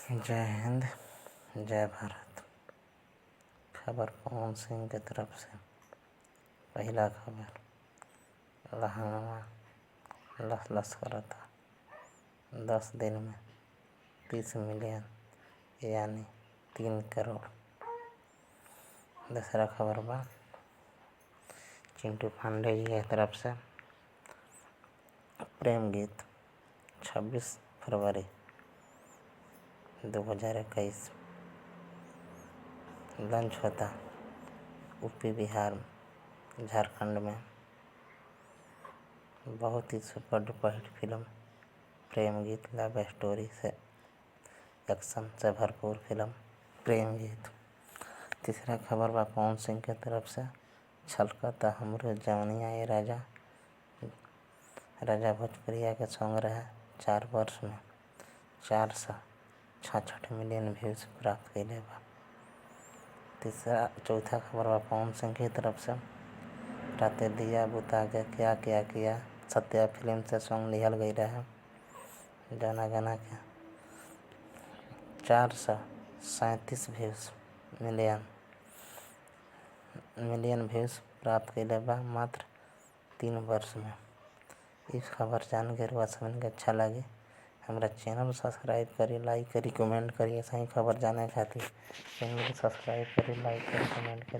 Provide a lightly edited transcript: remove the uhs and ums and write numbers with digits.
जय हिंद, जय भारत। खबर पवन सिंह की तरफ से। पहला खबर, लहंगवा लस करता 10 दिन में 30 मिलियन यानी 3 करोड़। दूसरा खबर बा चिंटू पांडे जी की तरफ से। प्रेम गीत 26 फरवरी 2021 लॉन्च होता यूपी, बिहार, झारखंड में। बहुत ही सुपर डुपर हिट फिल्म प्रेम गीत। लव स्टोरी से, एक्शन से भरपूर फिल्म प्रेम गीत। तीसरा खबर बा पवन सिंह की तरफ से। छलकता हमरो जवनिया ए राजा। राजा भोजपुरिया के सॉन्ग रहे। 4 वर्ष में 466 मिलियन व्यूज प्राप्त कैले बा। चौथा खबर बा पवन सिंह की तरफ से। राते दिया बुता के क्या क्या किया सत्या फिल्म से सॉन्ग लिहल गई रहे। गाना के 437 मिलियन व्यूज प्राप्त कैले बा मात्र 3 वर्ष में। इस खबर जान के रुआ समझ के अच्छा लगे हमारा चैनल सब्सक्राइब करी, लाइक करी, कमेंट करी। ऐसा ही खबर जाने खातिर चैनल को सब्सक्राइब करी, लाइक करी, कमेंट करी।